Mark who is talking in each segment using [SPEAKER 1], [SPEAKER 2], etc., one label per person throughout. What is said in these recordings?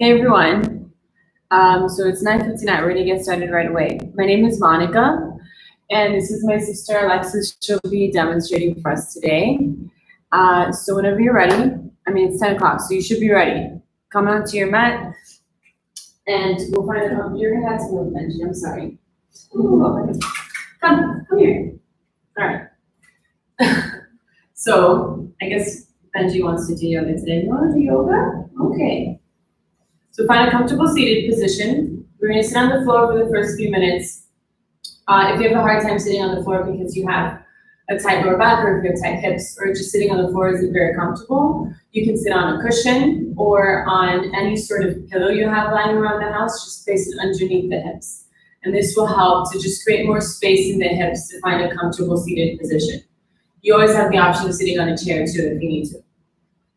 [SPEAKER 1] Hey everyone. So it's 9:59. We're gonna get started right away. My name is Monica, and this is my sister Alexis. She'll be demonstrating for us today. So whenever you're ready, it's 10 o'clock, so you should be ready. Come onto your mat, and we'll find out. You're gonna have to move, Benji. I'm sorry. Ooh, come here. All right. So I guess Benji wants to do yoga today. You want to do yoga? Okay. So find a comfortable seated position. We're going to sit on the floor for the first few minutes. If you have a hard time sitting on the floor because you have a tight lower back or if you have tight hips or just sitting on the floor isn't very comfortable, you can sit on a cushion or on any sort of pillow you have lying around the house. Just place it underneath the hips. And this will help to just create more space in the hips to find a comfortable seated position. You always have the option of sitting on a chair too if you need to.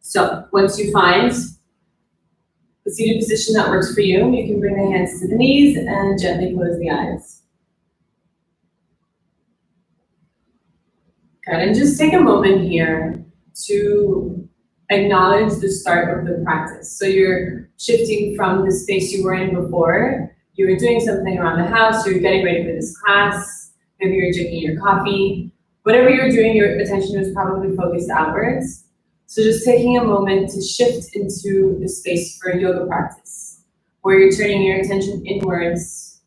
[SPEAKER 1] So once you find the seated position that works for you, you can bring the hands to the knees and gently close the eyes. Good, and just take a moment here to acknowledge the start of the practice. So you're shifting from the space you were in before. You were doing something around the house, you're getting ready for this class, maybe you're drinking your coffee. Whatever you're doing, your attention is probably focused outwards. So just taking a moment to shift into the space for a yoga practice, where you're turning your attention inwards,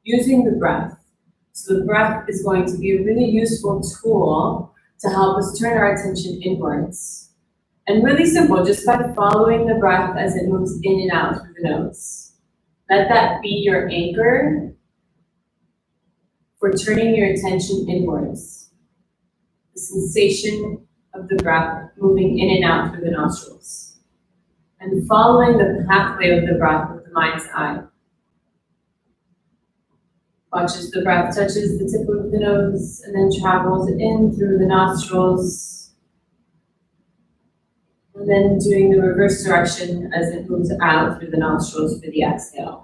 [SPEAKER 1] using the breath. So the breath is going to be a really useful tool to help us turn our attention inwards. And really simple, just by following the breath as it moves in and out through the nose. Let that be your anchor for turning your attention inwards. The sensation of the breath moving in and out through the nostrils. And following the pathway of the breath with the mind's eye. Watch as the breath touches the tip of the nose and then travels in through the nostrils. And then doing the reverse direction as it moves out through the nostrils for the exhale.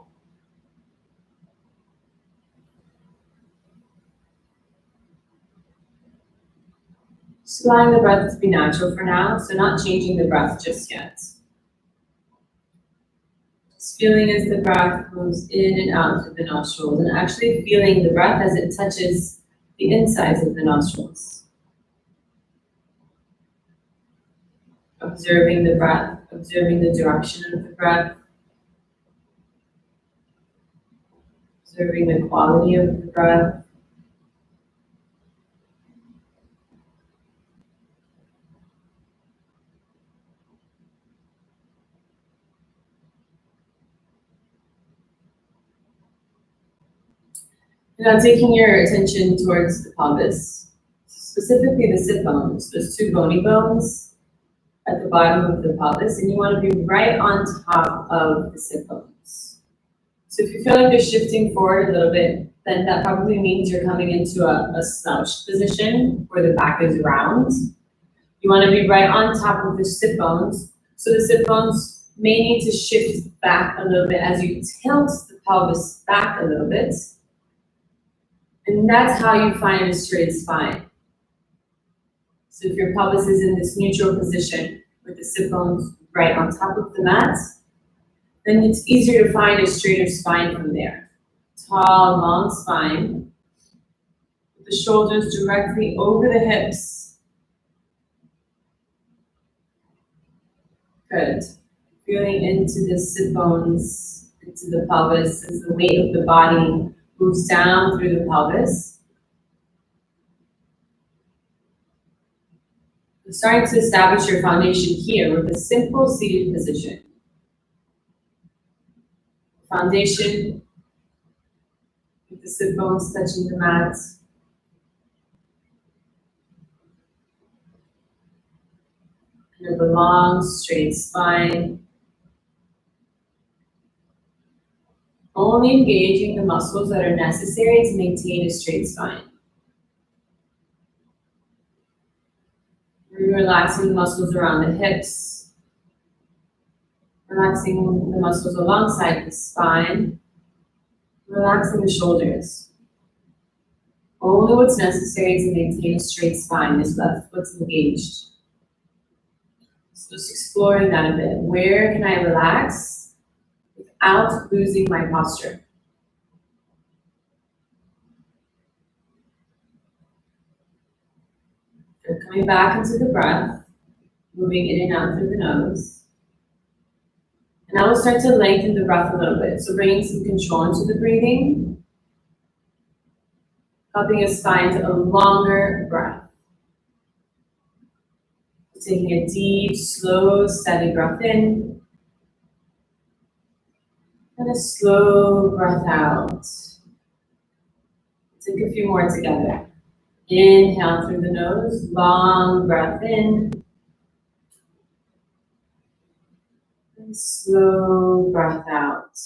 [SPEAKER 1] Just allowing the breath to be natural for now, so not changing the breath just yet. Just feeling as the breath moves in and out through the nostrils, and actually feeling the breath as it touches the insides of the nostrils. Observing the breath, observing the direction of the breath, observing the quality of the breath. Now taking your attention towards the pelvis, specifically the sit bones, those two bony bones at the bottom of the pelvis, and you want to be right on top of the sit bones. So if you feel like you're shifting forward a little bit, then that probably means you're coming into a slouched position where the back is round. You want to be right on top of the sit bones, so the sit bones may need to shift back a little bit as you tilt the pelvis back a little bit. And that's how you find a straight spine. So if your pelvis is in this neutral position with the sit bones right on top of the mat, then it's easier to find a straighter spine from there. Tall, long spine, with the shoulders directly over the hips. Good. Feeling into the sit bones, into the pelvis as the weight of the body moves down through the pelvis. You're starting to establish your foundation here with a simple seated position. Foundation with the sit bones touching the mat. And have a long, straight spine. Only engaging the muscles that are necessary to maintain a straight spine. Relaxing the muscles around the hips. Relaxing the muscles alongside the spine. Relaxing the shoulders. Only what's necessary to maintain a straight spine is what's engaged. So just exploring that a bit. Where can I relax without losing my posture. Good. Coming back into the breath, moving in and out through the nose. And now we'll start to lengthen the breath a little bit. So bringing some control into the breathing, helping us find a longer breath. Taking a deep, slow, steady breath in. And a slow breath out. Take a few more together. Inhale through the nose, long breath in. And slow breath out.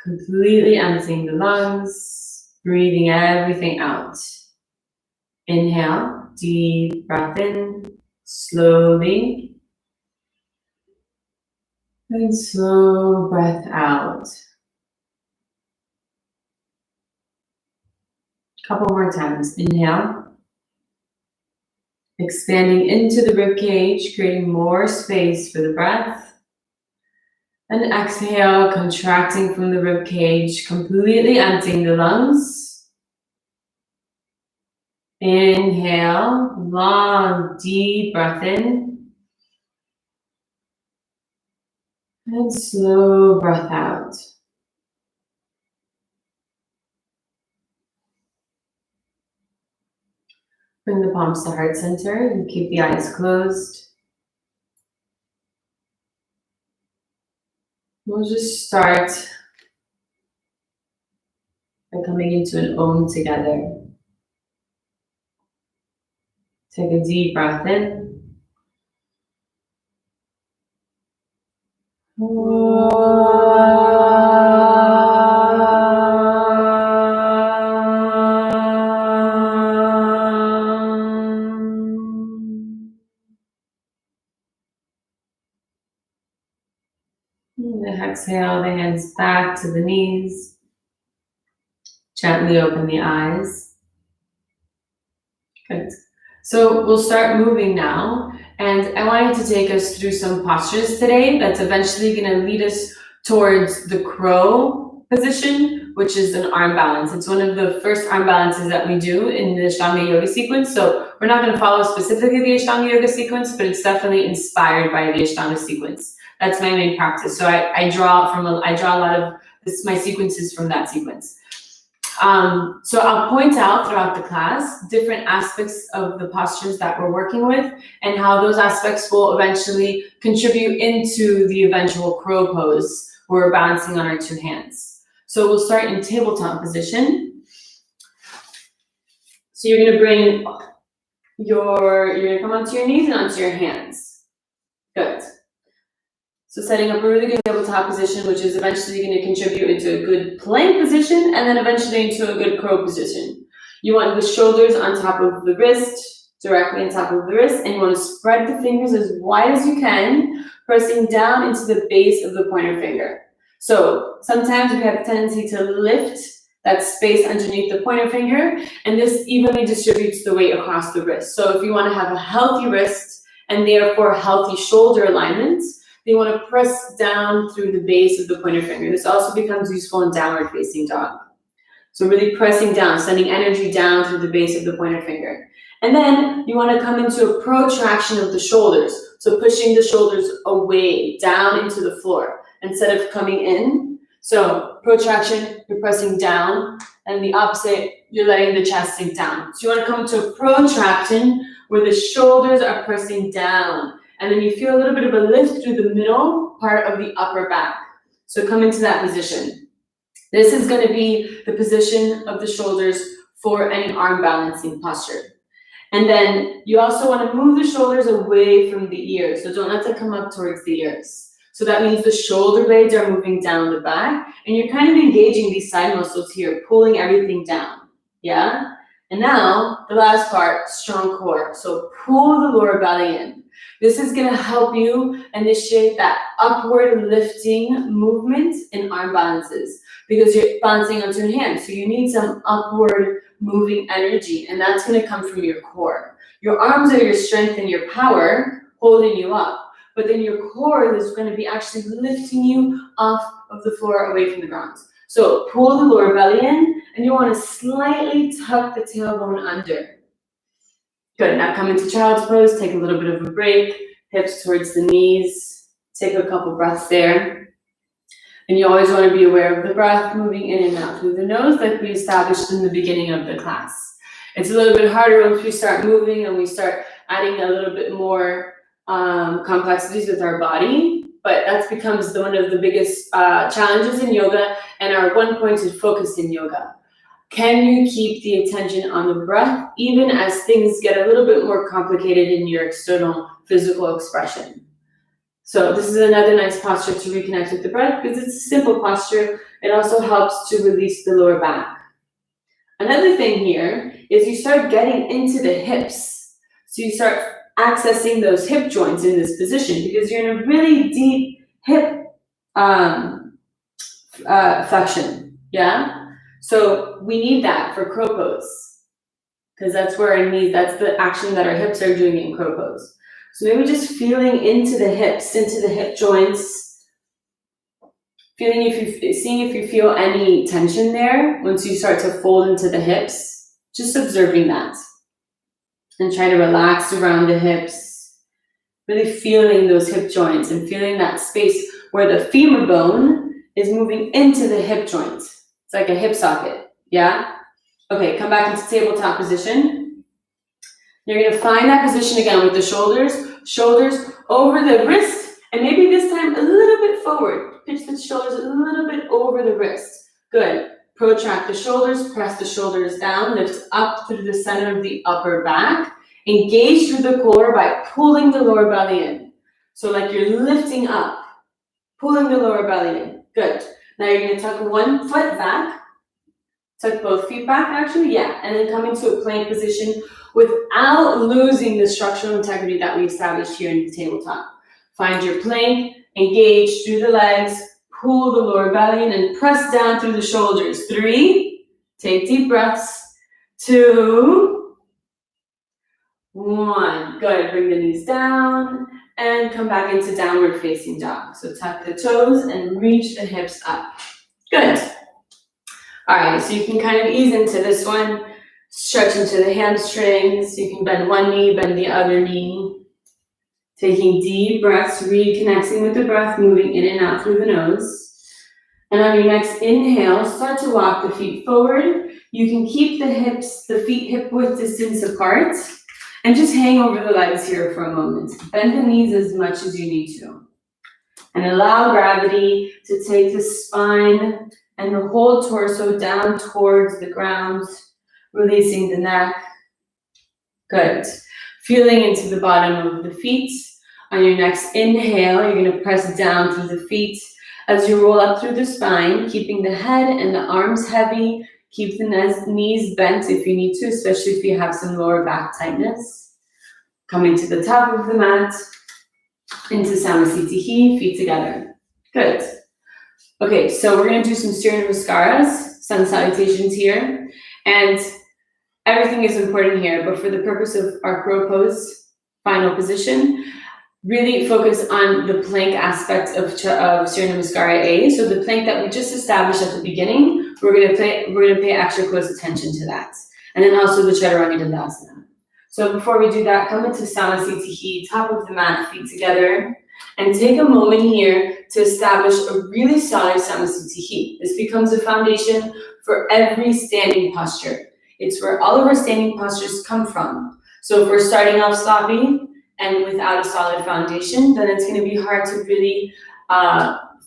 [SPEAKER 1] Completely emptying the lungs, breathing everything out. Inhale, deep breath in, slowly. And slow breath out. Couple more times. Inhale. Expanding into the rib cage, creating more space for the breath. And exhale, contracting from the rib cage, completely emptying the lungs. Inhale, long, deep breath in. And slow breath out. Bring the palms to heart center and keep the eyes closed. We'll just start by coming into an Om together. Take a deep breath in. Exhale the hands back to the knees. Gently open the eyes. Good. So we'll start moving now. And I wanted to take us through some postures today that's eventually going to lead us towards the crow position, which is an arm balance. It's one of the first arm balances that we do in the Ashtanga Yoga sequence. So we're not going to follow specifically the Ashtanga Yoga sequence, but it's definitely inspired by the Ashtanga sequence. That's my main practice. So I draw a lot of my sequences from that sequence. So I'll point out throughout the class different aspects of the postures that we're working with and how those aspects will eventually contribute into the eventual crow pose where we're balancing on our two hands. So we'll start in tabletop position. So you're gonna come onto your knees and onto your hands. Good. So setting up a really good tabletop position, which is eventually going to contribute into a good plank position and then eventually into a good crow position. You want the shoulders on top of the wrist, directly on top of the wrist, and you want to spread the fingers as wide as you can, pressing down into the base of the pointer finger. So sometimes we have a tendency to lift that space underneath the pointer finger, and this evenly distributes the weight across the wrist. So if you want to have a healthy wrist and therefore healthy shoulder alignment, you want to press down through the base of the pointer finger. This also becomes useful in downward facing dog. So really pressing down, sending energy down through the base of the pointer finger. And then you want to come into a protraction of the shoulders. So pushing the shoulders away, down into the floor instead of coming in. So protraction, you're pressing down, and the opposite, you're letting the chest sink down. So you want to come to a protraction where the shoulders are pressing down. And then you feel a little bit of a lift through the middle part of the upper back. So come into that position. This is going to be the position of the shoulders for any arm balancing posture. And then you also want to move the shoulders away from the ears. So don't let them come up towards the ears. So that means the shoulder blades are moving down the back and you're kind of engaging these side muscles here, pulling everything down. Yeah? And now the last part, strong core. So pull the lower belly in. This is going to help you initiate that upward lifting movement in arm balances because you're balancing on two hands. So you need some upward moving energy, and that's going to come from your core. Your arms are your strength and your power holding you up, but then your core is going to be actually lifting you off of the floor away from the ground. So pull the lower belly in, and you want to slightly tuck the tailbone under. Good, now come into child's pose, take a little bit of a break, hips towards the knees, take a couple breaths there. And you always want to be aware of the breath moving in and out through the nose like we established in the beginning of the class. It's a little bit harder once we start moving and we start adding a little bit more complexities with our body, but that becomes one of the biggest challenges in yoga and our one-pointed focus in yoga. Can you keep the attention on the breath even as things get a little bit more complicated in your external physical expression? So this is another nice posture to reconnect with the breath because it's a simple posture. It also helps to release the lower back. Another thing here is you start getting into the hips. So you start accessing those hip joints in this position because you're in a really deep hip flexion, yeah? So we need that for crow pose because that's where our knees, that's the action that our hips are doing in crow pose. So maybe just feeling into the hips, into the hip joints, seeing if you feel any tension there once you start to fold into the hips, just observing that. And try to relax around the hips, really feeling those hip joints and feeling that space where the femur bone is moving into the hip joint. It's like a hip socket, yeah? Okay, come back into tabletop position. You're gonna find that position again with the shoulders over the wrist, and maybe this time a little bit forward. Pitch the shoulders a little bit over the wrist. Good. Protract the shoulders, press the shoulders down, lift up through the center of the upper back. Engage through the core by pulling the lower belly in. So like you're lifting up, pulling the lower belly in. Good. Now you're gonna tuck one foot back, tuck both feet back actually, yeah, and then come into a plank position without losing the structural integrity that we established here in the tabletop. Find your plank, engage through the legs, pull the lower belly in and press down through the shoulders. 3, take deep breaths. 2, 1. Good, bring the knees down and come back into downward facing dog. So tuck the toes and reach the hips up. Good. All right, so you can kind of ease into this one, stretch into the hamstrings. You can bend one knee, bend the other knee. Taking deep breaths, reconnecting with the breath, moving in and out through the nose. And on your next inhale, start to walk the feet forward. You can keep the feet hip width distance apart and just hang over the legs here for a moment. Bend the knees as much as you need to. And allow gravity to take the spine and the whole torso down towards the ground, releasing the neck. Good. Feeling into the bottom of the feet. On your next inhale, you're going to press down through the feet as you roll up through the spine, keeping the head and the arms heavy. Keep the knees bent if you need to, especially if you have some lower back tightness. Coming to the top of the mat, into Samasthiti, feet together. Good. Okay, so we're going to do some Surya Namaskaras, sun salutations here. And everything is important here, but for the purpose of our crow pose, final position, really focus on the plank aspect of Surya Namaskara A. So the plank that we just established at the beginning, we're gonna pay extra close attention to that. And then also the Chaturanga Dandasana. So before we do that, come into Samasthiti, top of the mat, feet together, and take a moment here to establish a really solid Samasthiti. This becomes a foundation for every standing posture. It's where all of our standing postures come from. So if we're starting off sloppy and without a solid foundation, then it's going to be hard to really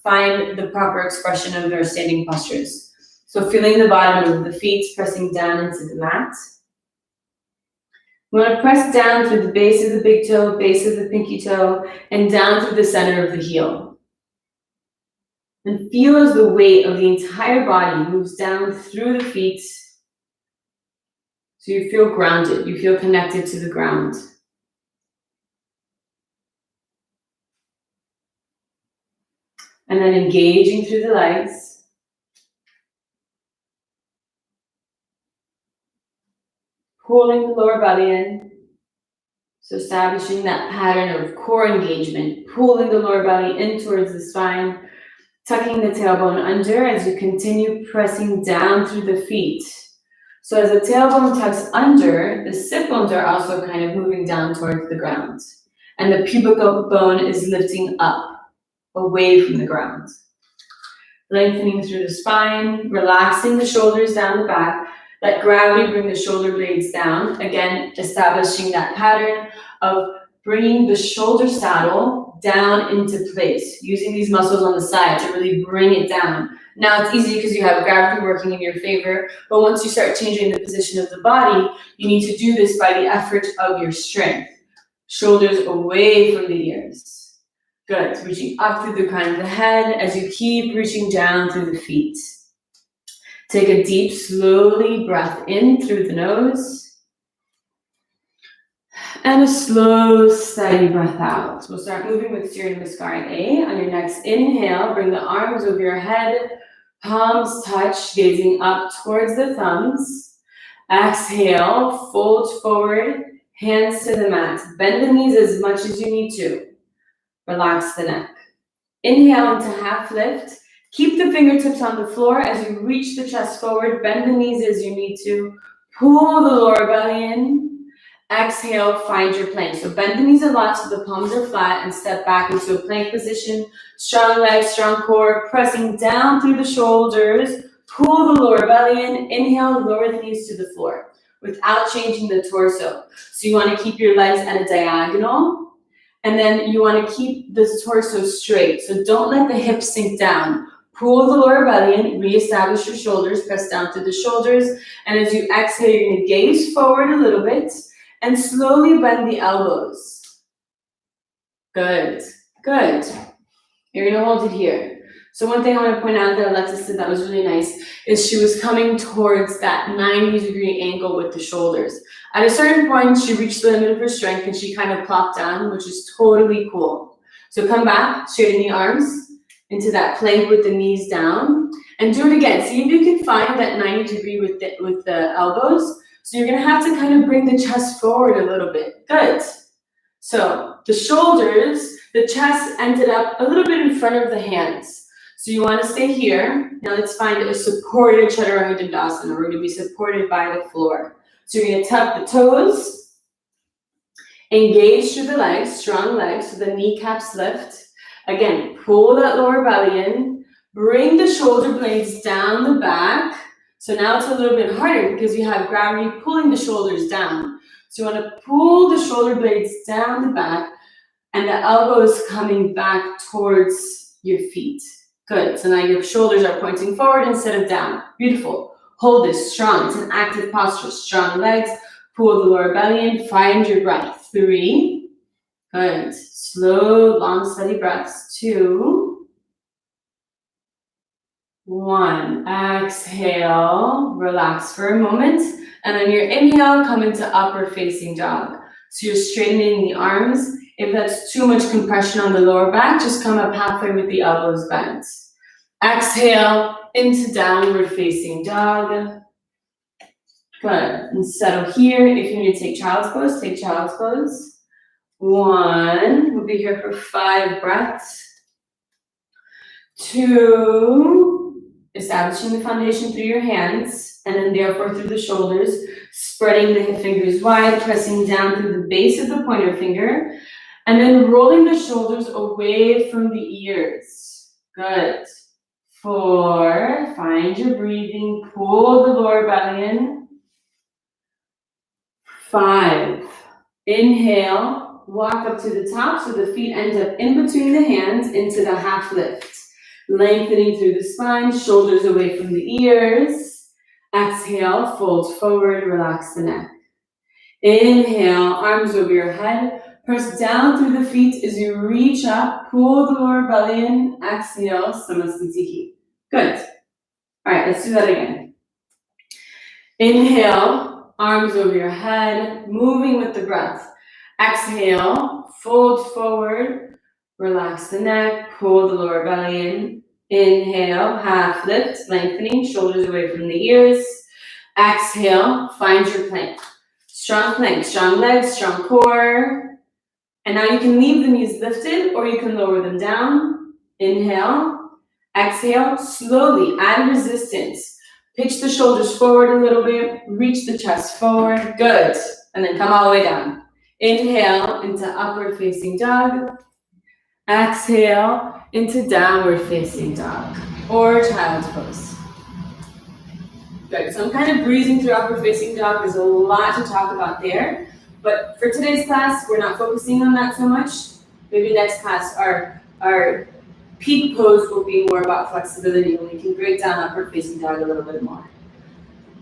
[SPEAKER 1] find the proper expression of our standing postures. So feeling the bottom of the feet, pressing down into the mat. We want to press down through the base of the big toe, base of the pinky toe, and down through the center of the heel. And feel as the weight of the entire body moves down through the feet. So you feel grounded, you feel connected to the ground. And then engaging through the legs. Pulling the lower belly in.
[SPEAKER 2] So establishing that pattern of core engagement, pulling the lower belly in towards the spine, tucking the tailbone under as you continue pressing down through the feet. So as the tailbone tucks under, the sit bones are also kind of moving down towards the ground. And the pubic bone is lifting up, away from the ground. Lengthening through the spine, relaxing the shoulders down the back. Let gravity bring the shoulder blades down. Again, establishing that pattern of bringing the shoulder saddle down into place, using these muscles on the side to really bring it down. Now it's easy because you have gravity working in your favor, but once you start changing the position of the body, you need to do this by the effort of your strength. Shoulders away from the ears. Good, reaching up through the crown of the head as you keep reaching down through the feet. Take a deep, slowly breath in through the nose. And a slow, steady breath out. We'll start moving with Surya Namaskar A. On your next inhale, bring the arms over your head, palms touch, gazing up towards the thumbs. Exhale, fold forward, hands to the mat. Bend the knees as much as you need to. Relax the neck. Inhale into half lift. Keep the fingertips on the floor as you reach the chest forward. Bend the knees as you need to. Pull the lower belly in. Exhale, find your plank. So bend the knees a lot so the palms are flat and step back into a plank position. Strong legs, strong core, pressing down through the shoulders. Pull the lower belly in. Inhale, lower the knees to the floor without changing the torso. So you want to keep your legs at a diagonal. And then you want to keep the torso straight. So don't let the hips sink down. Pull the lower belly in, reestablish your shoulders, press down through the shoulders. And as you exhale, you're going to gaze forward a little bit and slowly bend the elbows. Good, good. You're going to hold it here. So one thing I want to point out that Alexis did that was really nice is she was coming towards that 90-degree angle with the shoulders. At a certain point, she reached the limit of her strength and she kind of plopped down, which is totally cool. So come back, straighten the arms into that plank with the knees down, and do it again. See if you can find that 90-degree with the elbows. So you're gonna have to kind of bring the chest forward a little bit. Good. So the shoulders, the chest ended up a little bit in front of the hands. So you want to stay here. Now let's find a supported Chaturanga Dandasana. We're going to be supported by the floor. So you're going to tuck the toes, engage through the legs, strong legs, so the kneecaps lift. Again, pull that lower belly in, bring the shoulder blades down the back. So now it's a little bit harder because you have gravity pulling the shoulders down. So you want to pull the shoulder blades down the back and the elbows coming back towards your feet. Good, so now your shoulders are pointing forward instead of down. Beautiful. Hold this strong. It's an active posture. Strong legs. Pull the lower belly in. Find your breath. 3. Good. Slow, long, steady breaths. 2. 1. Exhale. Relax for a moment. And then your inhale, come into upward facing dog. So you're straightening the arms. If that's too much compression on the lower back, just come up halfway with the elbows bent. Exhale into downward facing dog. Good. And settle here. If you need to take child's pose, take child's pose. 1. We'll be here for 5 breaths. 2. Establishing the foundation through your hands, and then therefore through the shoulders, spreading the fingers wide, pressing down through the base of the pointer finger. And then rolling the shoulders away from the ears. Good. 4. Find your breathing. Pull the lower belly in. 5. Inhale. Walk up to the top so the feet end up in between the hands into the half lift. Lengthening through the spine. Shoulders away from the ears. Exhale. Fold forward. Relax the neck. Inhale. Arms over your head. Press down through the feet as you reach up, pull the lower belly in, exhale, Samasthiti. Good. All right, let's do that again. Inhale, arms over your head, moving with the breath. Exhale, fold forward, relax the neck, pull the lower belly in. Inhale, half lift, lengthening, shoulders away from the ears. Exhale, find your plank. Strong plank, strong legs, strong core. And now you can leave the knees lifted or you can lower them down. Inhale, exhale, slowly add resistance. Pitch the shoulders forward a little bit, reach the chest forward, good. And then come all the way down. Inhale into upward facing dog. Exhale into downward facing dog or child's pose. Good, so I'm kind of breezing through upward facing dog. There's a lot to talk about there, but for today's class, we're not focusing on that so much. Maybe next class, our peak pose will be more about flexibility and we can break down upward facing dog a little bit more.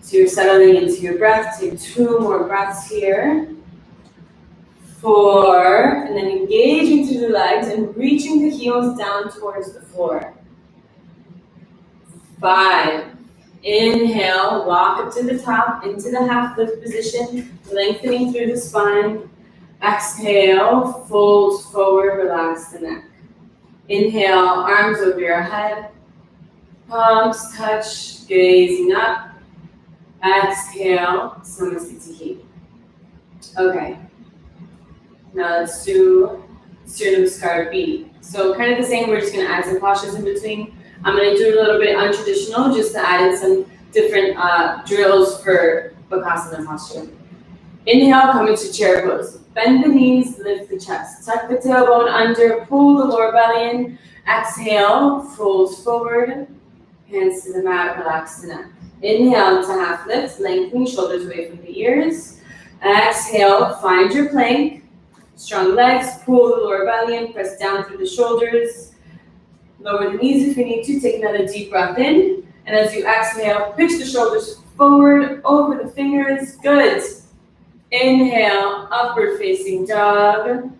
[SPEAKER 2] So you're settling into your breath, take 2 more breaths here. 4, and then engaging through the legs and reaching the heels down towards the floor. 5, inhale, walk up to the top, into the half lift position, lengthening through the spine. Exhale, fold forward, relax the neck. Inhale, arms over your head, palms touch, gazing up. Exhale, Samasthiti. Okay. Now let's do Namaskar B. So kind of the same, we're just gonna add some postures in between. I'm gonna do a little bit untraditional just to add in some different drills for bakasana posture. Inhale, come into chair pose. Bend the knees, lift the chest. Tuck the tailbone under, pull the lower belly in. Exhale, fold forward. Hands to the mat, relax the neck. Inhale to half lift, lengthening shoulders away from the ears. Exhale, find your plank. Strong legs, pull the lower belly in, press down through the shoulders. Lower the knees if you need to, take another deep breath in. And as you exhale, pitch the shoulders forward, over the fingers, good. Inhale, upward facing dog.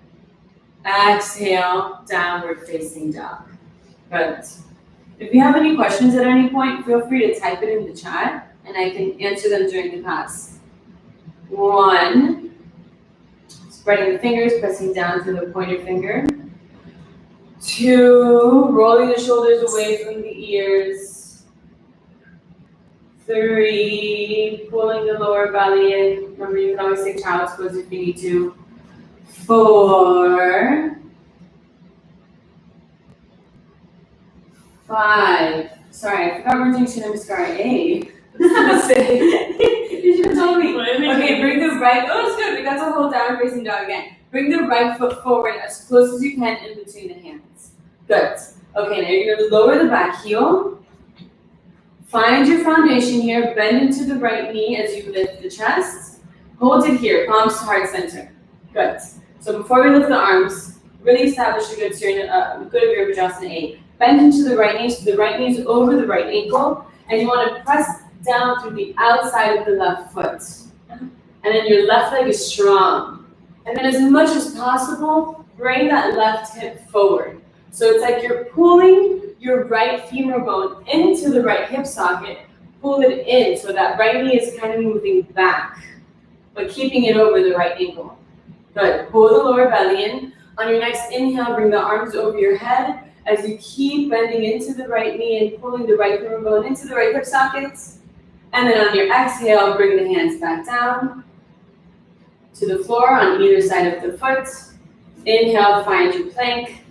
[SPEAKER 2] Exhale, downward facing dog. Good. If you have any questions at any point, feel free to type it in the chat and I can answer them during the class. 1, spreading the fingers, pressing down through the pointer finger. 2, rolling the shoulders away from the ears. 3, pulling the lower belly in. Remember, you can always take child's pose if you need to. 4, 5. Sorry, I forgot we're doing Namaskar A. You should have told me. Okay, bring the right. Oh, it's good. We got to hold down facing dog again. Bring the right foot forward as close as you can in between the hands. Good. Okay, now you're going to lower the back heel. Find your foundation here. Bend into the right knee as you lift the chest. Hold it here, palms to heart center. Good. So before we lift the arms, really establish a good Virabhadrasana A. Bend into the right knee, so the right knee is over the right ankle, and you want to press down through the outside of the left foot. And then your left leg is strong. And then as much as possible, bring that left hip forward. So it's like you're pulling your right femur bone into the right hip socket, pull it in so that right knee is kind of moving back, but keeping it over the right ankle. Good, pull the lower belly in. On your next inhale, bring the arms over your head as you keep bending into the right knee and pulling the right femur bone into the right hip sockets. And then on your exhale, bring the hands back down to the floor on either side of the foot. Inhale, find your plank.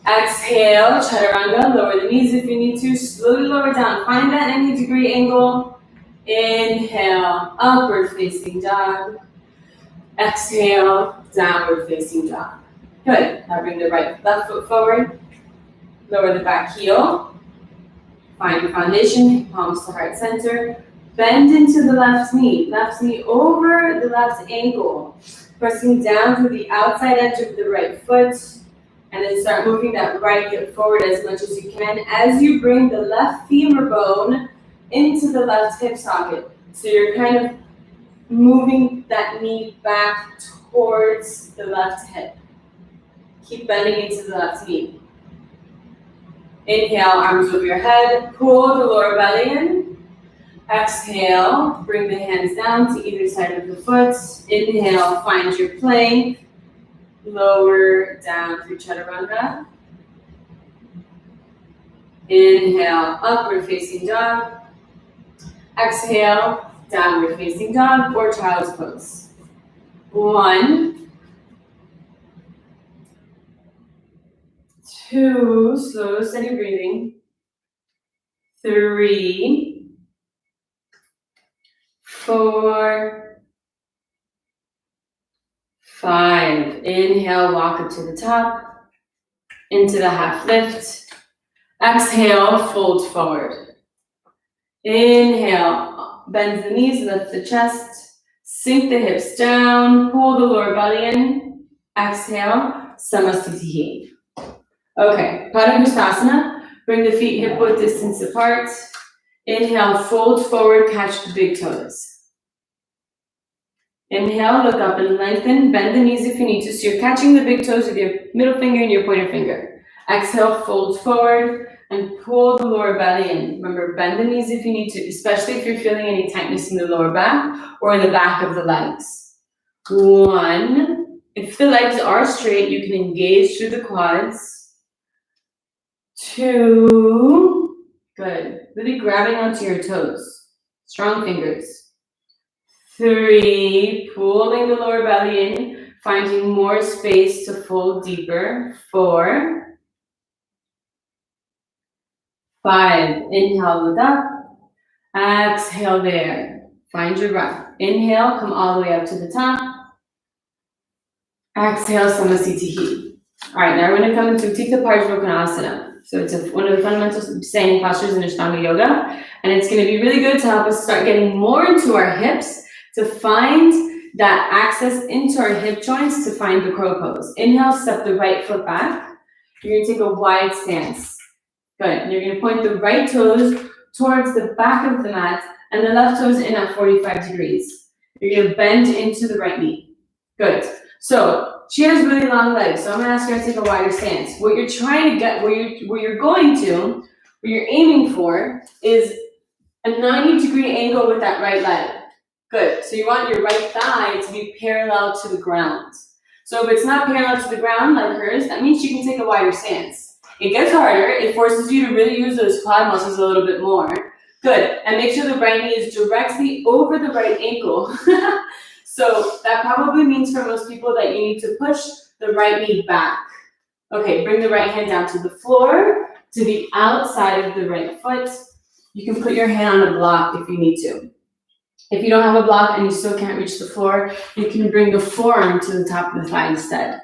[SPEAKER 2] Exhale, chaturanga, lower the knees if you need to. Slowly lower down, find that 90-degree angle. Inhale, upward facing dog. Exhale, downward facing dog. Good. Now bring the left foot forward. Lower the back heel. Find your foundation, palms to heart center. Bend into the left knee over the left ankle. Pressing down through the outside edge of the right foot. And then start moving that right hip forward as much as you can as you bring the left femur bone into the left hip socket. So you're kind of moving that knee back towards the left hip. Keep bending into the left knee. Inhale, arms over your head. Pull the lower belly in. Exhale, bring the hands down to either side of the foot. Inhale, find your plank. Lower down through chaturanga. Inhale, upward facing dog. Exhale, downward facing dog or child's pose. 1, 2, slow, steady breathing. 3, 4, 5. Inhale, walk up to the top, into the half lift. Exhale, fold forward. Inhale, bend the knees, lift the chest, sink the hips down, pull the lower belly in. Exhale, Samasthiti. Okay, Padangusthasana. Bring the feet hip width distance apart. Inhale, fold forward, catch the big toes. Inhale, look up and lengthen, bend the knees if you need to. So you're catching the big toes with your middle finger and your pointer finger. Exhale, fold forward and pull the lower belly in. Remember, bend the knees if you need to, especially if you're feeling any tightness in the lower back or in the back of the legs. 1, if the legs are straight, you can engage through the quads. 2, good. Really grabbing onto your toes. Strong fingers. 3, pulling the lower belly in, finding more space to fold deeper. 4, 5, inhale, look up. Exhale there. Find your breath. Inhale, come all the way up to the top. Exhale, Samasthiti. All right, now we're going to come into Utthita Parshvakonasana. So it's one of the fundamental standing postures in Ashtanga Yoga. And it's going to be really good to help us start getting more into our hips, to find that access into our hip joints, to find the crow pose. Inhale, step the right foot back. You're going to take a wide stance. Good. And you're going to point the right toes towards the back of the mat and the left toes in at 45 degrees. You're going to bend into the right knee. Good. So she has really long legs, so I'm going to ask her to take a wider stance. What you're trying to get, where you're aiming for is a 90-degree angle with that right leg. Good. So you want your right thigh to be parallel to the ground. So if it's not parallel to the ground like hers, that means she can take a wider stance. It gets harder. It forces you to really use those quad muscles a little bit more. Good. And make sure the right knee is directly over the right ankle. So that probably means for most people that you need to push the right knee back. Okay, bring the right hand down to the floor, to the outside of the right foot. You can put your hand on a block if you need to. If you don't have a block and you still can't reach the floor, you can bring the forearm to the top of the thigh instead.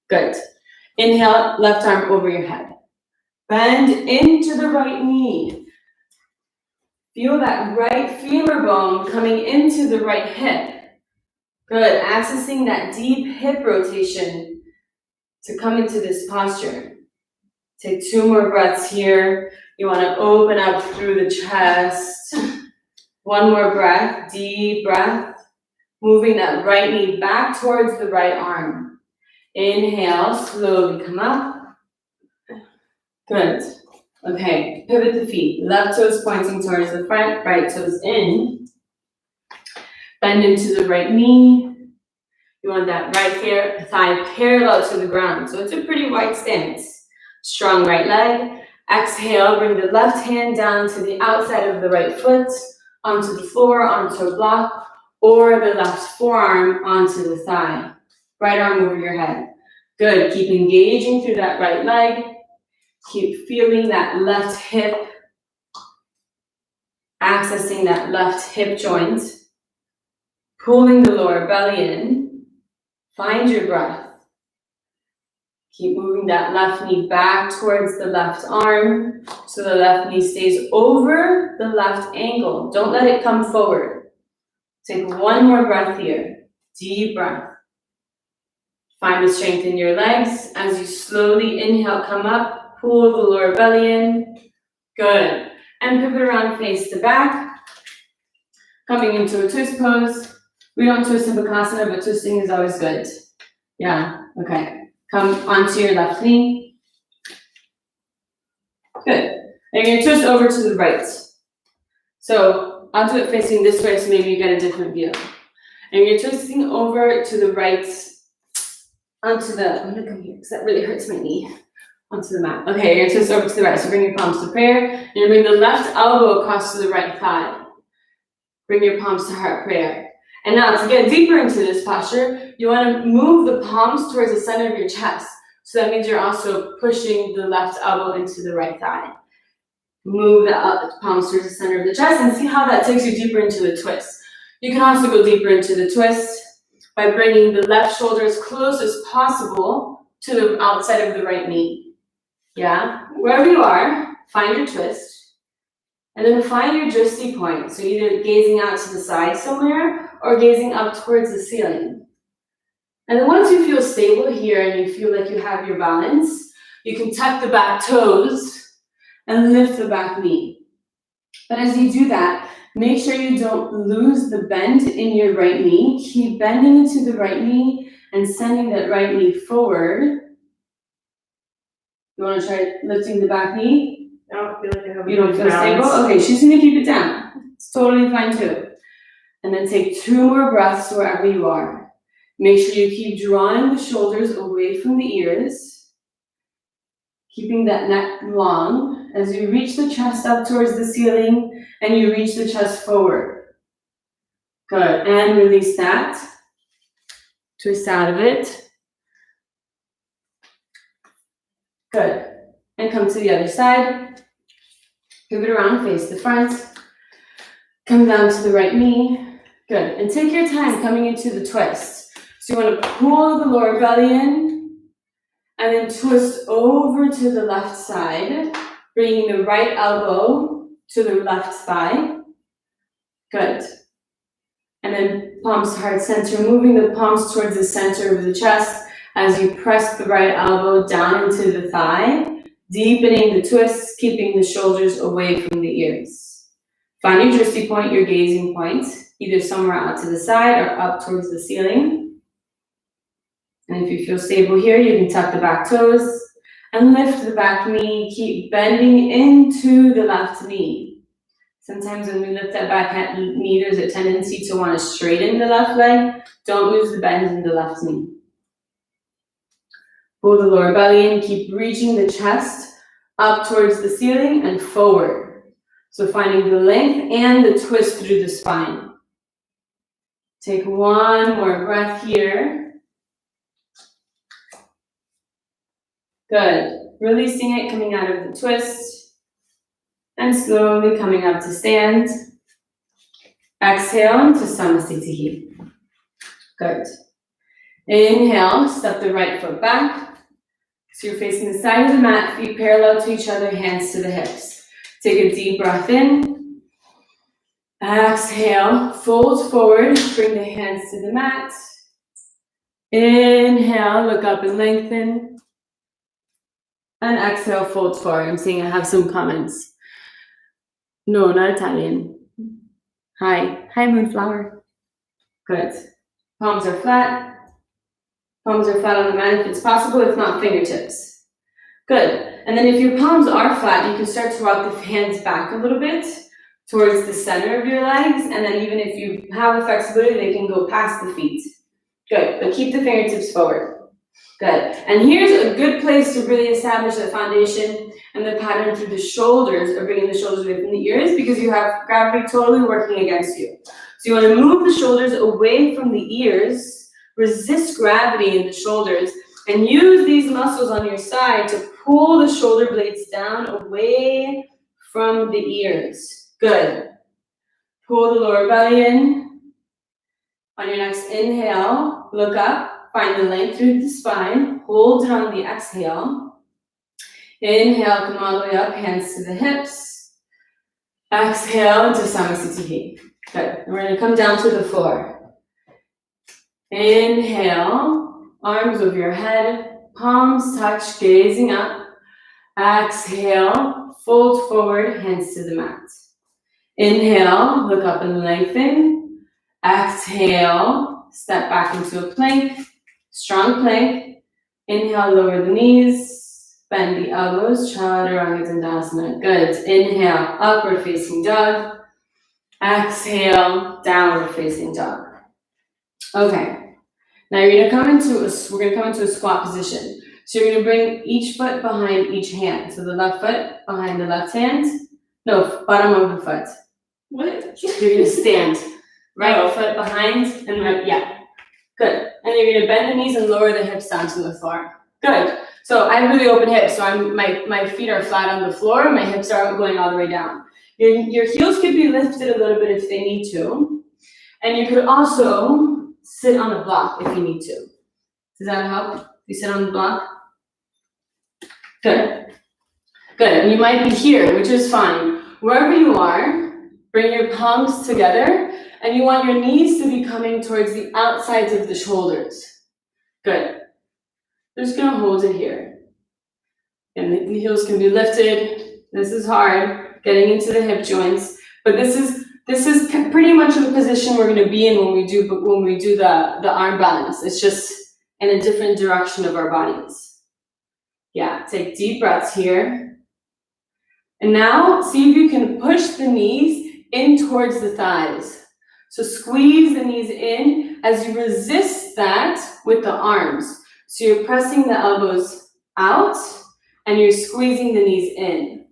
[SPEAKER 2] Good. Inhale, left arm over your head. Bend into the right knee. Feel that right femur bone coming into the right hip. Good. Accessing that deep hip rotation to come into this posture. Take 2 more breaths here. You want to open up through the chest. 1 more breath, deep breath. Moving that right knee back towards the right arm. Inhale, slowly come up. Good. Okay, pivot the feet. Left toes pointing towards the front, right toes in. Bend into the right knee. You want that right thigh parallel to the ground. So it's a pretty wide stance. Strong right leg. Exhale, bring the left hand down to the outside of the right foot, onto the floor, onto a block, or the left forearm onto the thigh. Right arm over your head. Good. Keep engaging through that right leg. Keep feeling that left hip, accessing that left hip joint, pulling the lower belly in. Find your breath. Keep moving that left knee back towards the left arm so the left knee stays over the left ankle. Don't let it come forward. Take 1 more breath here. Deep breath. Find the strength in your legs as you slowly inhale, come up, pull the lower belly in. Good. And pivot around face to back. Coming into a twist pose. We don't twist in bakasana, but twisting is always good. Yeah, okay. Come onto your left knee. Good. And you're going to twist over to the right. So I'll do it facing this way so maybe you get a different view. And you're twisting over to the right, I'm going to come here because that really hurts my knee. Onto the mat. Okay, you're going to twist over to the right. So bring your palms to prayer. And you bring the left elbow across to the right thigh. Bring your palms to heart prayer. And now to get deeper into this posture, you want to move the palms towards the center of your chest. So that means you're also pushing the left elbow into the right thigh. Move the palms towards the center of the chest and see how that takes you deeper into the twist. You can also go deeper into the twist by bringing the left shoulder as close as possible to the outside of the right knee. Yeah? Wherever you are, find your twist. And then find your drishti point. So either gazing out to the side somewhere or gazing up towards the ceiling. And then once you feel stable here and you feel like you have your balance, you can tuck the back toes and lift the back knee. But as you do that, make sure you don't lose the bend in your right knee. Keep bending into the right knee and sending that right knee forward. You want to try lifting the back knee?
[SPEAKER 1] I don't feel like I have
[SPEAKER 2] You don't feel stable? Okay, she's gonna keep it down. It's totally fine too. And then take 2 more breaths wherever you are. Make sure you keep drawing the shoulders away from the ears. Keeping that neck long as you reach the chest up towards the ceiling and you reach the chest forward. Good, and release that. Twist out of it. Good, and come to the other side. Give it around, face the front. Come down to the right knee. Good, and take your time coming into the twist. So you want to pull the lower belly in and then twist over to the left side, bringing the right elbow to the left thigh. Good. And then palms to heart center, moving the palms towards the center of the chest as you press the right elbow down into the thigh, deepening the twists, keeping the shoulders away from the ears. Find your drishti point, your gazing point, either somewhere out to the side or up towards the ceiling. And if you feel stable here, you can tuck the back toes and lift the back knee. Keep bending into the left knee. Sometimes when we lift that back knee, there's a tendency to want to straighten the left leg. Don't lose the bend in the left knee. Pull the lower belly in. Keep reaching the chest up towards the ceiling and forward. So finding the length and the twist through the spine. Take 1 more breath here. Good. Releasing it, coming out of the twist. And slowly coming up to stand. Exhale to Samasthiti. Good. Inhale, step the right foot back. So you're facing the side of the mat, feet parallel to each other, hands to the hips. Take a deep breath in. Exhale, fold forward, bring the hands to the mat. Inhale, look up and lengthen. And exhale, fold forward. I'm seeing I have some comments. No, not Italian. Hi. Hi, Moonflower. Good. Palms are flat. Palms are flat on the mat if it's possible, if not fingertips. Good. And then if your palms are flat, you can start to rock the hands back a little bit towards the center of your legs. And then even if you have the flexibility, they can go past the feet. Good. But keep the fingertips forward. Good. And here's a good place to really establish the foundation and the pattern through the shoulders, or bringing the shoulders away from the ears, because you have gravity totally working against you. So you want to move the shoulders away from the ears, resist gravity in the shoulders, and use these muscles on your side to pull the shoulder blades down away from the ears. Good. Pull the lower belly in. On your next inhale, look up. Find the length through the spine. Hold it on the exhale. Inhale, come all the way up, hands to the hips. Exhale into Samasthiti. Good. And we're going to come down to the floor. Inhale, arms over your head, palms touch, gazing up. Exhale, fold forward, hands to the mat. Inhale, look up and lengthen. Exhale, step back into a plank. Strong plank. Inhale, lower the knees. Bend the elbows. Chaturanga Dandasana. Good. Inhale, upward facing dog. Exhale, downward facing dog. Okay. Now we're gonna come into a squat position. So you're gonna bring each foot behind each hand. So the left foot behind the left hand. No, bottom of the foot.
[SPEAKER 1] What?
[SPEAKER 2] You're gonna stand. Right foot behind and right, yeah. Good. And you're gonna bend the knees and lower the hips down to the floor. Good. So I have really open hips, so my feet are flat on the floor, and my hips are going all the way down. Your heels could be lifted a little bit if they need to. And you could also sit on a block if you need to. Does that help? You sit on the block? Good. Good. And you might be here, which is fine. Wherever you are, bring your palms together, and you want your knees to be coming towards the outsides of the shoulders. Good. You're just gonna hold it here. And the heels can be lifted. This is hard, getting into the hip joints, but this is pretty much the position we're gonna be in when we do the arm balance. It's just in a different direction of our bodies. Yeah, take deep breaths here. And now see if you can push the knees in towards the thighs. So squeeze the knees in as you resist that with the arms. So you're pressing the elbows out and you're squeezing the knees in.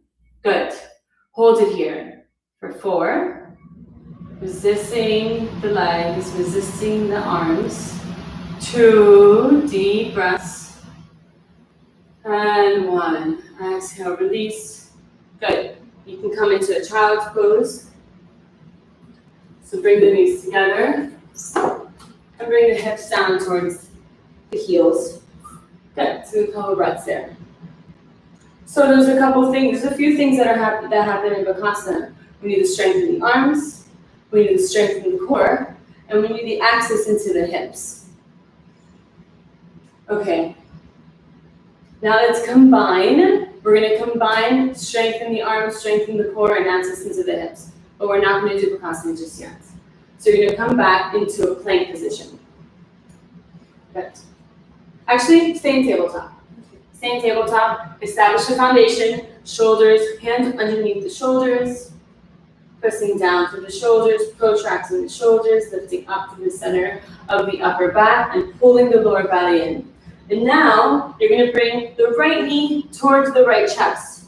[SPEAKER 2] Good. Hold it here for 4. Resisting the legs, resisting the arms. 2, deep breaths. And 1. Exhale, release. Good. You can come into a child's pose. So bring the knees together and bring the hips down towards the heels. Good. So a couple breaths there. So there's a few things that happen in bakasana. We need to strengthen the arms, we need to strengthen the core, and we need the access into the hips. Okay. Now let's combine. We're going to combine, strengthen the arms, strengthen the core, and access into the hips. But we're not going to do bakasana just yet. So you're going to come back into a plank position. Good. Actually, stay in tabletop. Stay in tabletop, establish the foundation, shoulders, hands underneath the shoulders, pressing down through the shoulders, protracting the shoulders, lifting up to the center of the upper back, and pulling the lower belly in. And now, you're going to bring the right knee towards the right chest.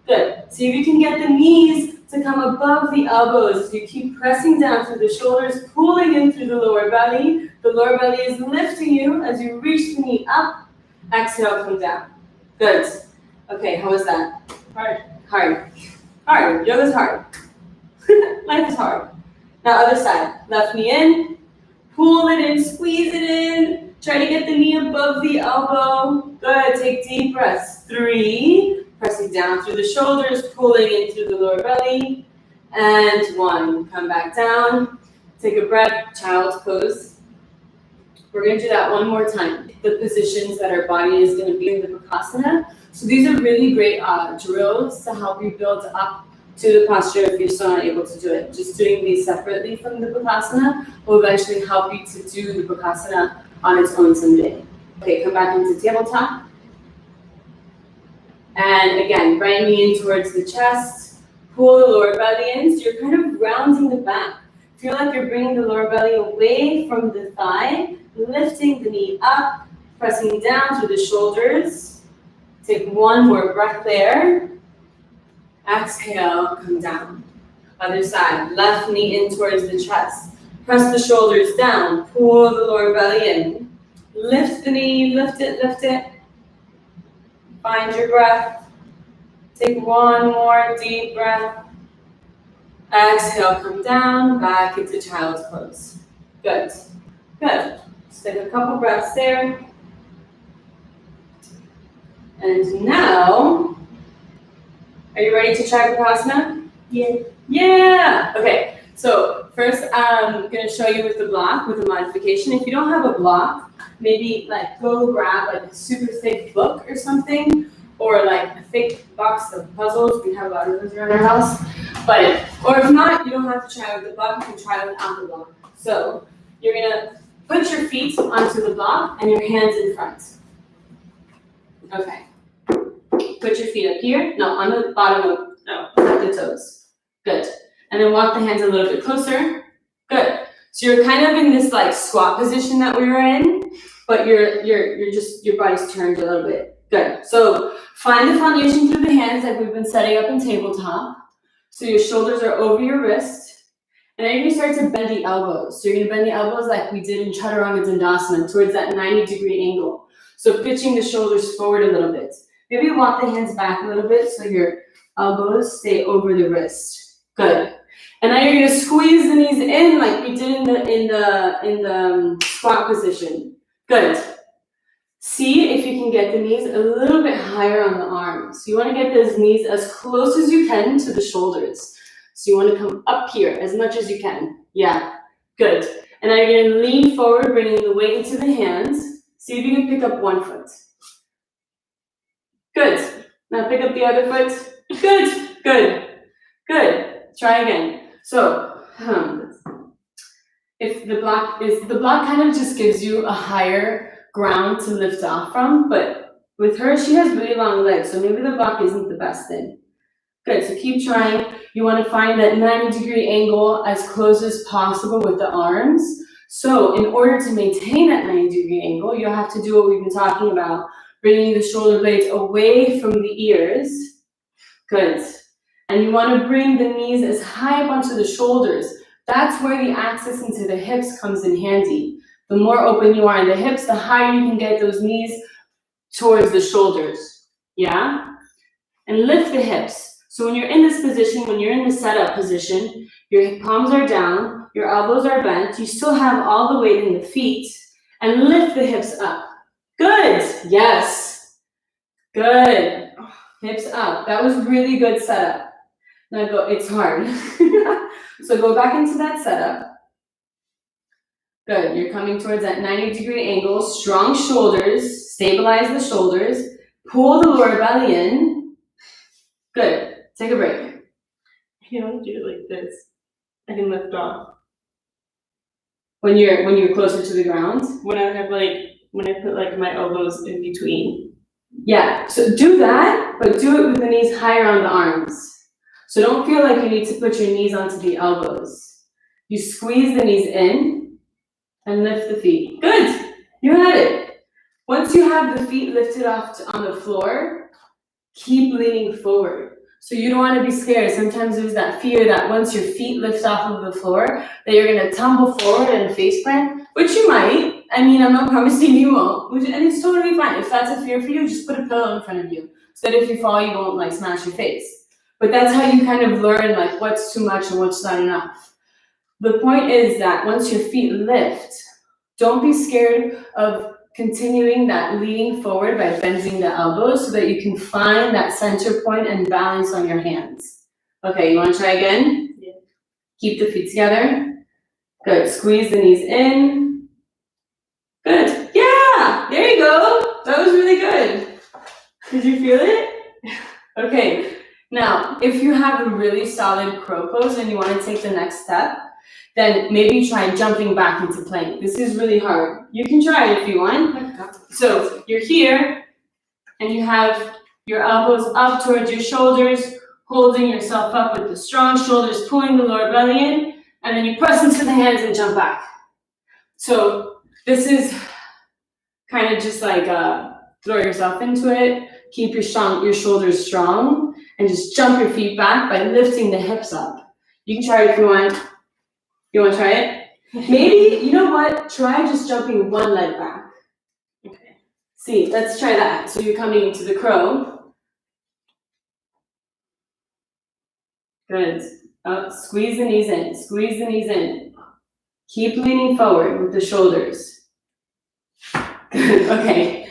[SPEAKER 2] Good. See if you can get the knees to come above the elbows. You keep pressing down through the shoulders, pulling in through the lower belly. The lower belly is lifting you as you reach the knee up. Exhale, come down. Good. Okay, how was that? Hard. Hard. Hard. Yoga's hard. Life is hard. Now, other side. Left knee in. Pull it in, squeeze it in. Try to get the knee above the elbow. Good. Take deep breaths. 3. Pressing down through the shoulders, pulling in through the lower belly. And 1. Come back down. Take a breath. Child's pose. We're going to do that one more time. The positions that our body is going to be in the bakasana. So these are really great drills to help you build up to the posture if you're still not able to do it. Just doing these separately from the bakasana will eventually help you to do the bakasana on its own someday. Okay, come back into tabletop. And again, right knee in towards the chest. Pull the lower belly in, so you're kind of rounding the back. Feel like you're bringing the lower belly away from the thigh, lifting the knee up, pressing down through the shoulders. Take one more breath there. Exhale, come down. Other side, left knee in towards the chest. Press the shoulders down, pull the lower belly in. Lift the knee, lift it, lift it. Find your breath. Take one more deep breath. Exhale, come down, back into child's pose. Good, good. Just take a couple breaths there. And now, are you ready to try bakasana?
[SPEAKER 1] Yeah.
[SPEAKER 2] Yeah! Okay, so first I'm gonna show you with the block, with a modification. If you don't have a block, maybe like go grab like a super thick book or something, or like a thick box of puzzles. We have a lot of those around our house. Or if not, you don't have to try with the block, you can try without the block. So you're gonna put your feet onto the block and your hands in front. Okay. Put your feet up here. No, on the bottom of, no, at the toes. Good. And then walk the hands a little bit closer. Good. So you're kind of in this like squat position that we were in, but your body's turned a little bit. Good. So find the foundation through the hands like we've been setting up in tabletop. So your shoulders are over your wrist. And then you're gonna start to bend the elbows. So you're gonna bend the elbows like we did in Chaturanga Dandasana towards that 90-degree angle. So pitching the shoulders forward a little bit. Maybe walk the hands back a little bit so your elbows stay over the wrist. Good. And now you're gonna squeeze the knees in like we did in the squat position. Good. See if you can get the knees a little bit higher on the arms. You want to get those knees as close as you can to the shoulders. So you want to come up here as much as you can. Yeah, good. And now you're going to lean forward, bringing the weight into the hands. See if you can pick up one foot. Good. Now pick up the other foot. Good, good, good. Try again. So, if the block kind of just gives you a higher ground to lift off from, but with her, she has really long legs, so maybe the block isn't the best thing. Good, so keep trying. You want to find that 90-degree angle as close as possible with the arms. So in order to maintain that 90-degree angle, you'll have to do what we've been talking about, bringing the shoulder blades away from the ears. Good. And you want to bring the knees as high up onto the shoulders. That's where the access into the hips comes in handy. The more open you are in the hips, the higher you can get those knees towards the shoulders. Yeah? And lift the hips. So when you're in this position, when you're in the setup position, your palms are down, your elbows are bent, you still have all the weight in the feet, and lift the hips up. Good. Yes. Good. Hips up. That was really good setup. Now go, it's hard. So go back into that setup. Good, you're coming towards that 90-degree angle, strong shoulders, stabilize the shoulders, pull the lower belly in. Good, take a break.
[SPEAKER 1] You don't do it like this. I can lift off.
[SPEAKER 2] When you're closer to the ground?
[SPEAKER 1] When I put like my elbows in between.
[SPEAKER 2] Yeah, so do that, but do it with the knees higher on the arms. So don't feel like you need to put your knees onto the elbows. You squeeze the knees in, and lift the feet. Good, you had it. Once you have the feet lifted off on the floor, keep leaning forward. So you don't want to be scared. Sometimes there's that fear that once your feet lift off of the floor, that you're going to tumble forward and face plant, which you might. I mean, I'm not promising you won't, and it's totally fine. If that's a fear for you, just put a pillow in front of you, so that if you fall, you won't like smash your face. But that's how you kind of learn like what's too much and what's not enough. The point is that once your feet lift, don't be scared of continuing that leaning forward by bending the elbows so that you can find that center point and balance on your hands. Okay, you want to try again?
[SPEAKER 1] Yeah.
[SPEAKER 2] Keep the feet together. Good, squeeze the knees in. Good, yeah, there you go. That was really good. Did you feel it? Okay, now if you have a really solid crow pose and you want to take the next step, then maybe try jumping back into plank. This is really hard. You can try it if you want. So you're here, and you have your elbows up towards your shoulders, holding yourself up with the strong shoulders, pulling the lower belly in, and then you press into the hands and jump back. So this is kind of just like throw yourself into it, keep your shoulders strong, and just jump your feet back by lifting the hips up. You can try it if you want. You want to try it? Maybe, you know what? Try just jumping one leg back. Okay. See, let's try that. So you're coming into the crow. Good. Squeeze the knees in. Squeeze the knees in. Keep leaning forward with the shoulders. Good. Okay.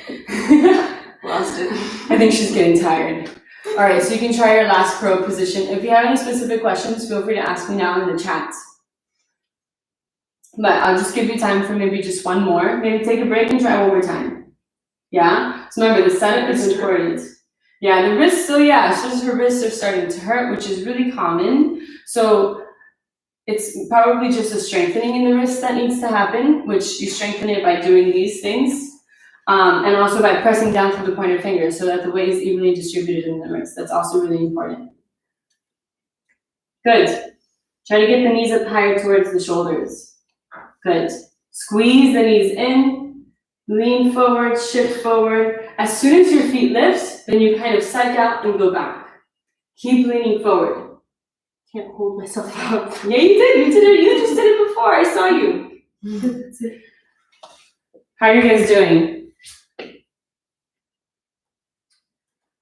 [SPEAKER 1] Lost it.
[SPEAKER 2] I think she's getting tired. All right, so you can try your last crow position. If you have any specific questions, feel free to ask me now in the chat. But I'll just give you time for maybe just one more. Maybe take a break and try one more time. Yeah? So remember, the setup is important. Yeah, the wrists, so yeah, so her wrists are starting to hurt, which is really common. So it's probably just a strengthening in the wrist that needs to happen, which you strengthen it by doing these things. And also by pressing down through the pointer finger so that the weight is evenly distributed in the wrist. That's also really important. Good. Try to get the knees up higher towards the shoulders. Good. Squeeze the knees in, lean forward, shift forward. As soon as your feet lift, then you kind of psych out and go back. Keep leaning forward. Can't hold myself up. Yeah, you did. You did it. You just did it before. I saw you. How are you guys doing?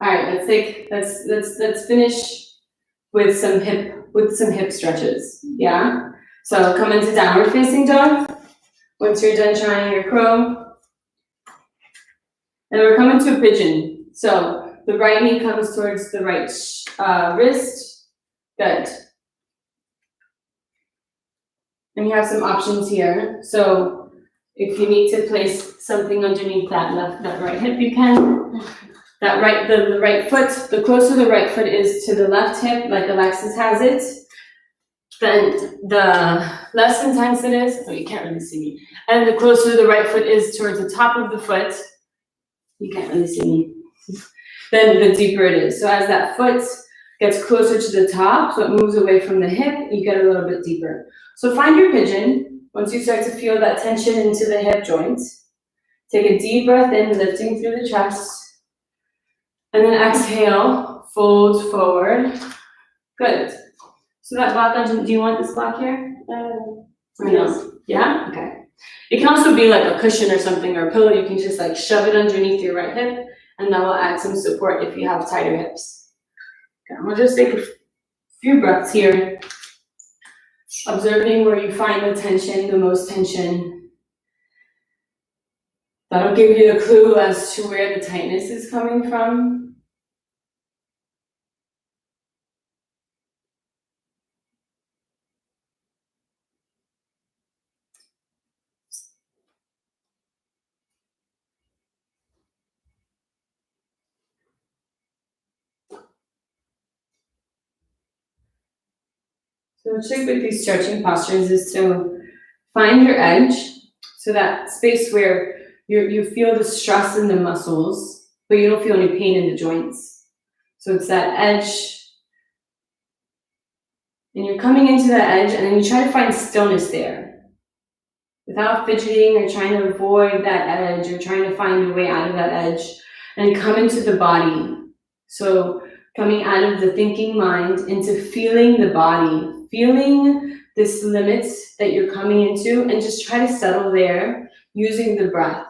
[SPEAKER 2] All right, let's finish with some hip stretches. Yeah. So come into downward facing dog. Once you're done trying your crow, and we're coming to a pigeon. So the right knee comes towards the right wrist. Good. And you have some options here. So if you need to place something underneath that right hip, you can. That right, the right foot, the closer the right foot is to the left hip, like Alexis has it, then the less intense it is. Oh, you can't really see me. And the closer the right foot is towards the top of the foot, you can't really see me, then the deeper it is. So as that foot gets closer to the top, so it moves away from the hip, you get a little bit deeper. So find your pigeon. Once you start to feel that tension into the hip joint, take a deep breath in, lifting through the chest. And then exhale, fold forward. Good. So that block, do you want this block here? Or no? Yeah? Okay. It can also be like a cushion or something, or a pillow. You can just like shove it underneath your right hip, and that will add some support if you have tighter hips. Okay, we'll just take a few breaths here. Observing where you find the tension, the most tension. That'll give you a clue as to where the tightness is coming from. So the trick with these stretching postures is to find your edge, so that space where you feel the stress in the muscles, but you don't feel any pain in the joints. So it's that edge, and you're coming into that edge, and then you try to find stillness there. Without fidgeting or trying to avoid that edge or trying to find your way out of that edge, and come into the body. So coming out of the thinking mind into feeling the body, feeling this limit that you're coming into, and just try to settle there using the breath.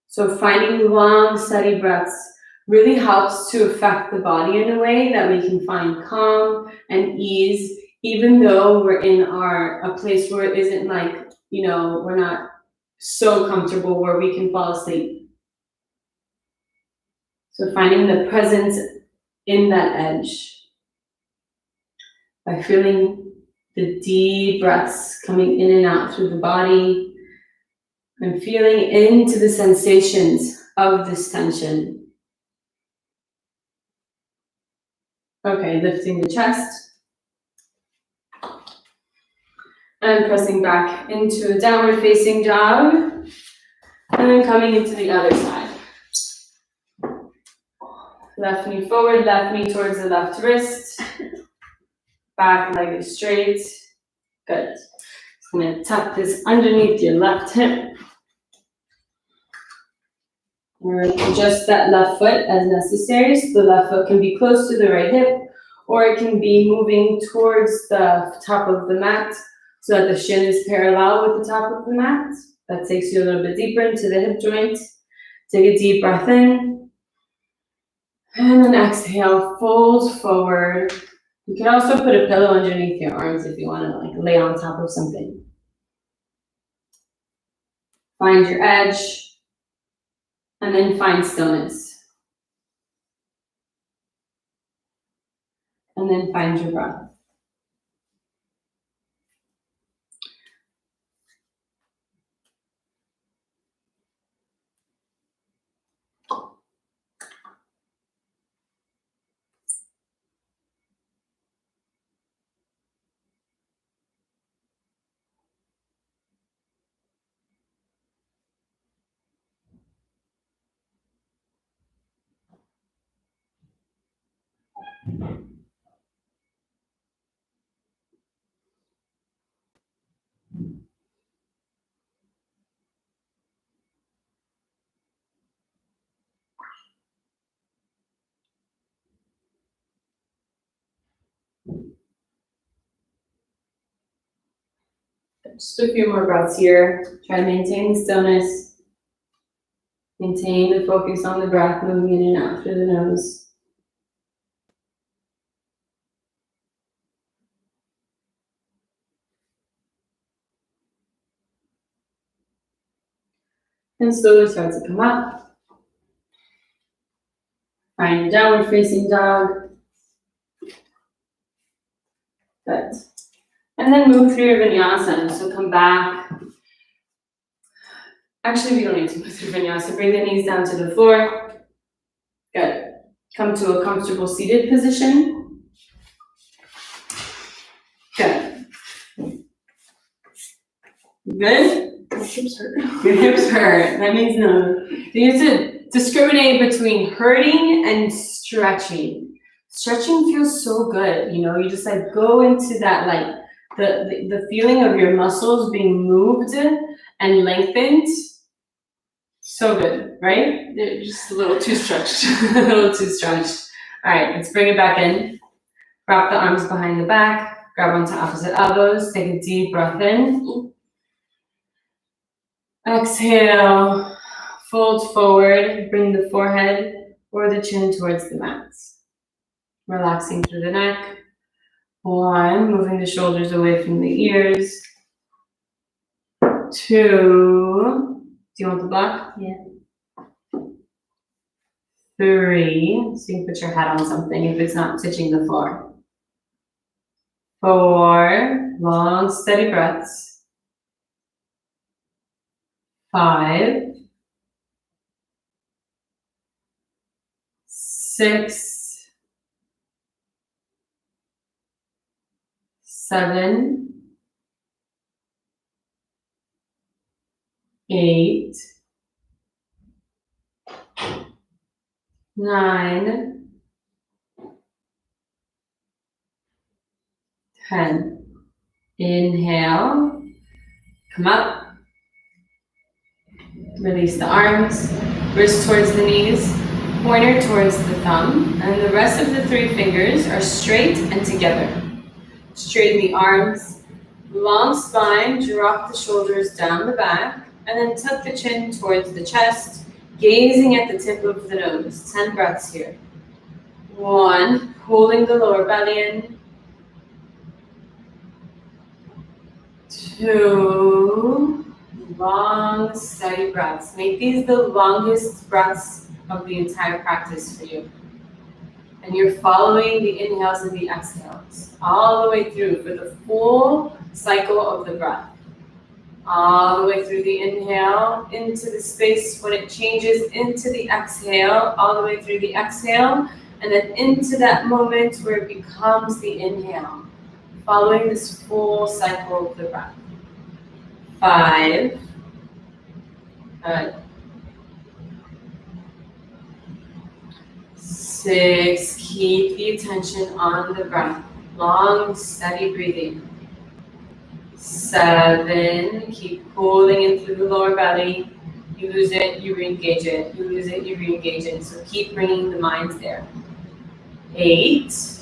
[SPEAKER 2] So finding long, steady breaths really helps to affect the body in a way that we can find calm and ease, even though we're in a place where it isn't like, we're not so comfortable where we can fall asleep. So finding the presence in that edge by feeling the deep breaths coming in and out through the body and feeling into the sensations of this tension. Okay, lifting the chest and pressing back into a downward facing dog, and then coming into the other side. Left knee forward, left knee towards the left wrist, back leg is straight. Good. I'm going to tuck this underneath your left hip. We're going to adjust that left foot as necessary. So the left foot can be close to the right hip, or it can be moving towards the top of the mat so that the shin is parallel with the top of the mat. That takes you a little bit deeper into the hip joint. Take a deep breath in. And then exhale, fold forward. You can also put a pillow underneath your arms if you want to lay on top of something. Find your edge, and then find stillness. And then find your breath. Just a few more breaths here. Try to maintain the stillness. Maintain the focus on the breath, moving in and out through the nose. And slowly start to come up. Find your downward facing dog. Good. And then move through your vinyasa. So come back. Actually, we don't need to move through vinyasa. Bring the knees down to the floor. Good. Come to a comfortable seated position. Good. Good?
[SPEAKER 1] My hips hurt.
[SPEAKER 2] Your hips hurt. That means no. You have to discriminate between hurting and stretching. Stretching feels so good, you know, you just like go into that like the feeling of your muscles being moved and lengthened. So good, right?
[SPEAKER 1] They're just a little too stretched.
[SPEAKER 2] A little too stretched. All right, let's bring it back in. Wrap the arms behind the back, grab onto opposite elbows, take a deep breath in. Exhale, fold forward, bring the forehead or the chin towards the mat. Relaxing through the neck. 1, moving the shoulders away from the ears. 2, do you want the block?
[SPEAKER 1] Yeah.
[SPEAKER 2] 3, so you can put your head on something if it's not touching the floor. 4, long steady breaths. 5, 6, 7, 8, 9, 10. Inhale, come up. Release the arms, wrist towards the knees, pointer towards the thumb, and the rest of the 3 fingers are straight and together. Straighten the arms, long spine, drop the shoulders down the back, and then tuck the chin towards the chest, gazing at the tip of the nose. 10 breaths here. 1, holding the lower belly in. 2, long, steady breaths. Make these the longest breaths of the entire practice for you. And you're following the inhales and the exhales all the way through for the full cycle of the breath. All the way through the inhale, into the space when it changes into the exhale, all the way through the exhale, and then into that moment where it becomes the inhale. Following this full cycle of the breath. 5. Good. 6. Keep the attention on the breath. Long, steady breathing. 7. Keep holding in through the lower belly. You lose it, you re-engage it. You lose it, you re-engage it. So keep bringing the mind there. 8.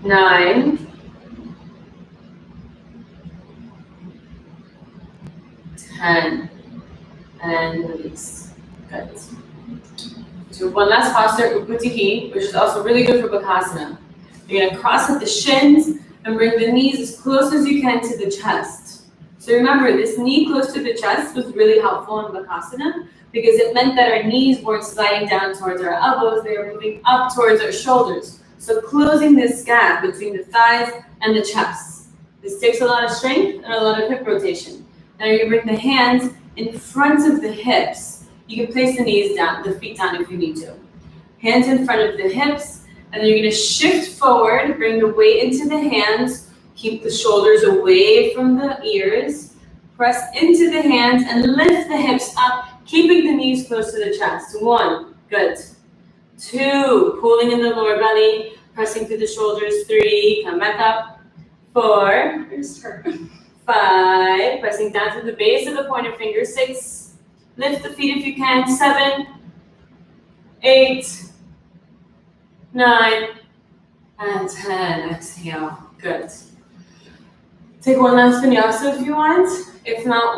[SPEAKER 2] 9. 10. And release. Good. Do one last posture, Uputihi, which is also really good for bakasana. You're gonna cross at the shins and bring the knees as close as you can to the chest. So remember, this knee close to the chest was really helpful in bakasana because it meant that our knees weren't sliding down towards our elbows, they were moving up towards our shoulders. So closing this gap between the thighs and the chest. This takes a lot of strength and a lot of hip rotation. Now you bring the hands in front of the hips. You can place the knees down, the feet down if you need to. Hands in front of the hips, and then you're gonna shift forward, bring the weight into the hands, keep the shoulders away from the ears, press into the hands and lift the hips up, keeping the knees close to the chest. 1, good. 2, pulling in the lower belly, pressing through the shoulders. 3, come back up. 4, 5, pressing down to the base of the pointer finger. 6, lift the feet if you can. 7, 8, 9, and 10. Exhale. Good. Take one last vinyasa if you want. If not,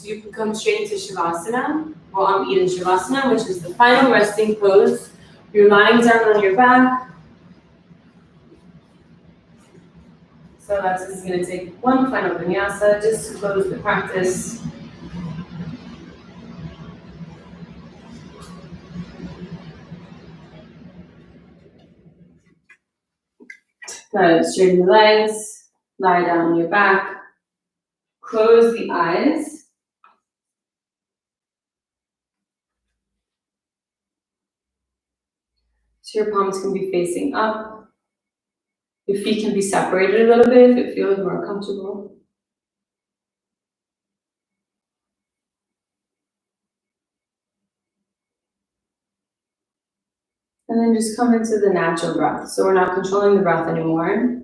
[SPEAKER 2] you can come straight into Shavasana. Well, I'm Ida Shavasana, which is the final resting pose. You're lying down on your back. So that's just going to take one final vinyasa just to close the practice. Good. Straighten the legs. Lie down on your back. Close the eyes. So your palms can be facing up. Your feet can be separated a little bit if it feels more comfortable. And then just come into the natural breath. So we're not controlling the breath anymore.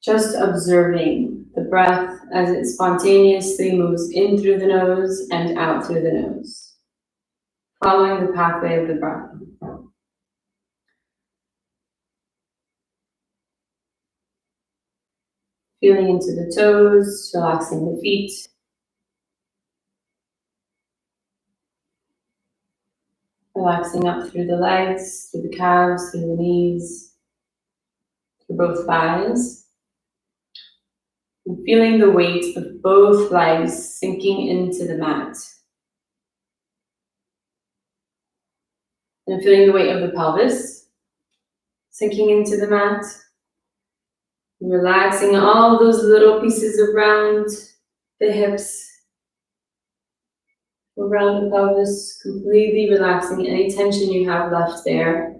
[SPEAKER 2] Just observing the breath as it spontaneously moves in through the nose and out through the nose. Following the pathway of the breath. Feeling into the toes, relaxing the feet. Relaxing up through the legs, through the calves, through the knees, through both thighs. And feeling the weight of both legs sinking into the mat. And feeling the weight of the pelvis sinking into the mat. And relaxing all those little pieces around the hips, around the pelvis, completely relaxing any tension you have left there.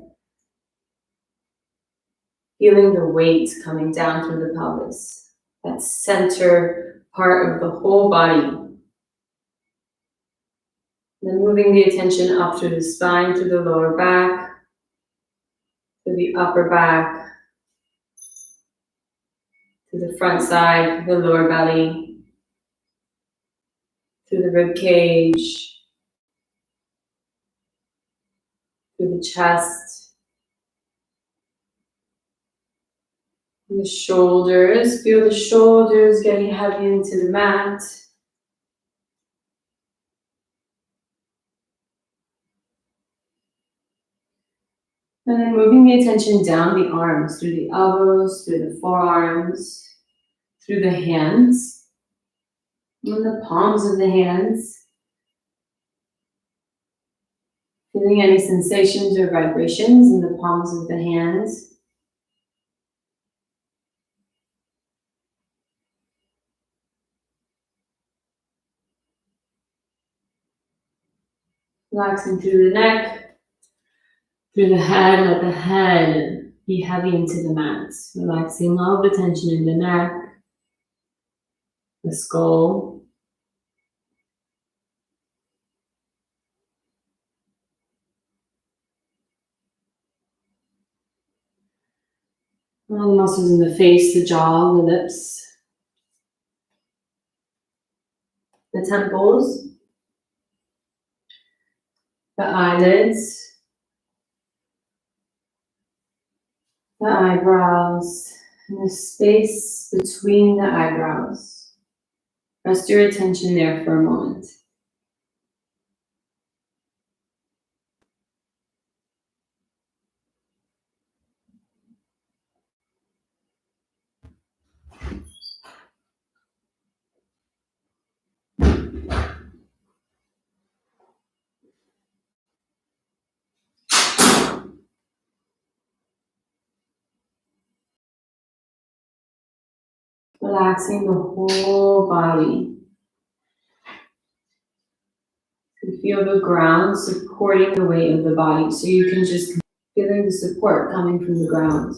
[SPEAKER 2] Feeling the weight coming down through the pelvis, that center part of the whole body. Then moving the attention up through the spine, through the lower back, through the upper back, to the front side, the lower belly, through the rib cage, through the chest, and the shoulders. Feel the shoulders getting heavy into the mat. And then moving the attention down the arms, through the elbows, through the forearms, through the hands, and the palms of the hands. Feeling any sensations or vibrations in the palms of the hands. Relaxing through the neck, through the head, let the head be heavy into the mat. Relaxing all the tension in the neck, the skull. All the muscles in the face, the jaw, the lips, the temples, the eyelids, the eyebrows, and the space between the eyebrows. Rest your attention there for a moment. Relaxing the whole body. You feel the ground supporting the weight of the body, so you can just feeling the support coming from the ground.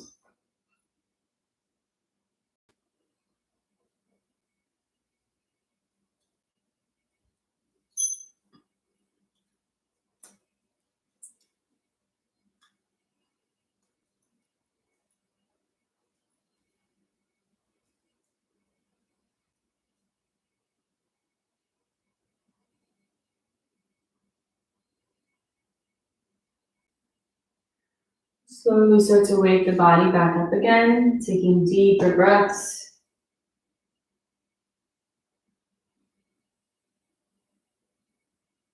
[SPEAKER 2] Slowly start to wake the body back up again, taking deeper breaths.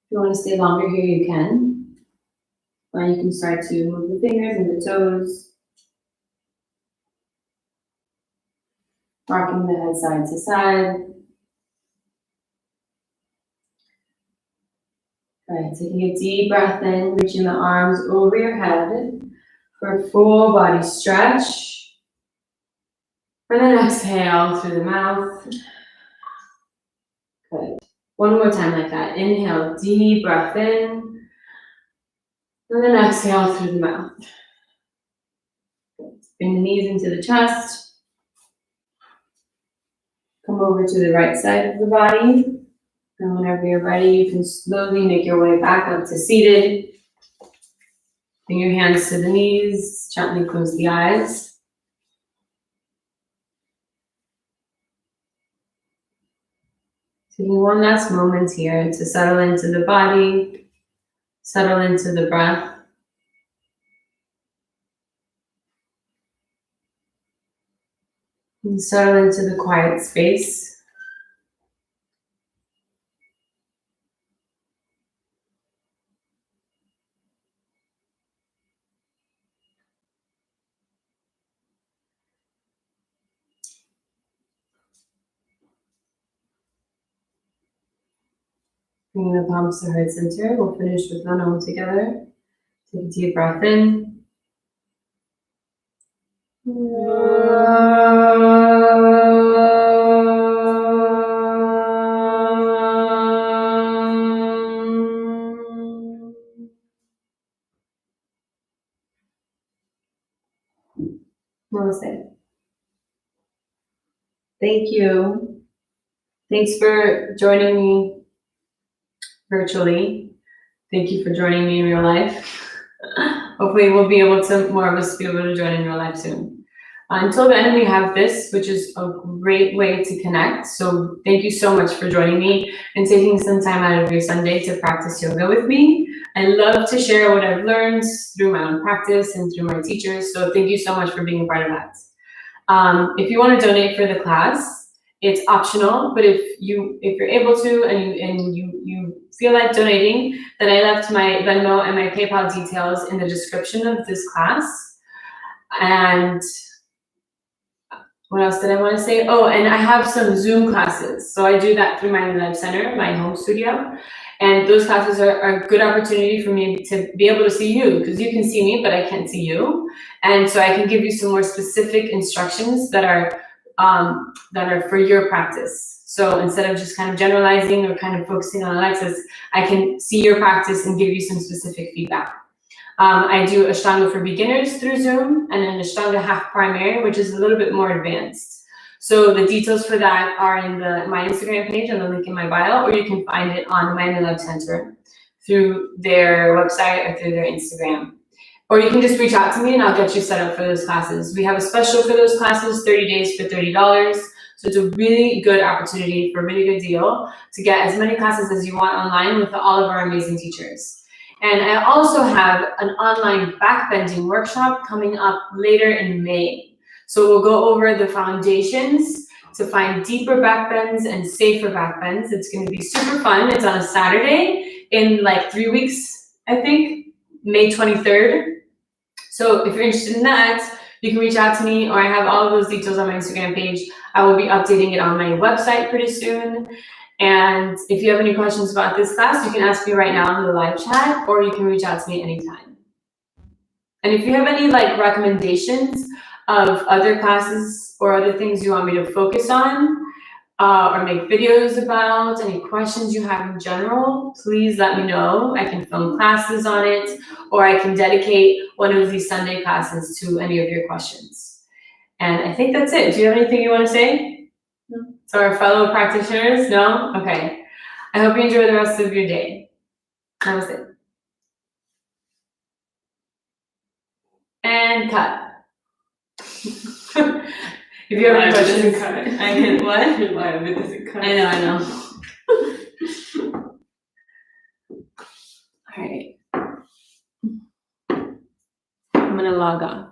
[SPEAKER 2] If you want to stay longer here, you can. Or you can start to move the fingers and the toes. Rocking the head side to side. Alright, taking a deep breath in, reaching the arms over your head for a full body stretch. And then exhale through the mouth. Good. One more time like that. Inhale, deep breath in. And then exhale through the mouth. Good. Bring the knees into the chest. Come over to the right side of the body. And whenever you're ready, you can slowly make your way back up to seated. Bring your hands to the knees. Gently close the eyes. Taking one last moment here to settle into the body, settle into the breath. And settle into the quiet space. Bringing the palms to heart center. We'll finish with one arm together. Take a deep breath in. Namaste. Thank you. Thanks for joining me virtually. Thank you for joining me in real life. Hopefully we'll be able to, more of us be able to join in real life soon. Until then, we have this, which is a great way to connect. So thank you so much for joining me and taking some time out of your Sunday to practice yoga with me. I love to share what I've learned through my own practice and through my teachers. So thank you so much for being a part of that. If you want to donate for the class, it's optional, but if you're able to and you feel like donating, then I left my Venmo and my PayPal details in the description of this class. And what else did I want to say? Oh, and I have some Zoom classes. So I do that through my live center, my home studio. And those classes are a good opportunity for me to be able to see you, because you can see me, but I can't see you. And so I can give you some more specific instructions that are for your practice. So instead of just kind of generalizing or kind of focusing on Alexis, I can see your practice and give you some specific feedback. I do Ashtanga for beginners through Zoom, and an Ashtanga half primary, which is a little bit more advanced. So the details for that are in my Instagram page and the link in my bio, or you can find it on Miami Love Center through their website or through their Instagram. Or you can just reach out to me and I'll get you set up for those classes. We have a special for those classes, 30 days for $30. So it's a really good opportunity for a really good deal to get as many classes as you want online with all of our amazing teachers. And I also have an online backbending workshop coming up later in May. So we'll go over the foundations to find deeper backbends and safer backbends. It's going to be super fun. It's on a Saturday in like 3 weeks, I think, May 23rd. So if you're interested in that, you can reach out to me, or I have all of those details on my Instagram page. I will be updating it on my website pretty soon. And if you have any questions about this class, you can ask me right now in the live chat, or you can reach out to me anytime. And if you have any recommendations of other classes or other things you want me to focus on or make videos about, any questions you have in general, please let me know. I can film classes on it, or I can dedicate one of these Sunday classes to any of your questions. And I think that's it. Do you have anything you want to say to our fellow practitioners? No? Okay. I hope you enjoy the rest of your day. Namaste. And cut. If you have any questions, I can what?
[SPEAKER 3] Your live, it doesn't cut.
[SPEAKER 2] I know. All right. gonna log off.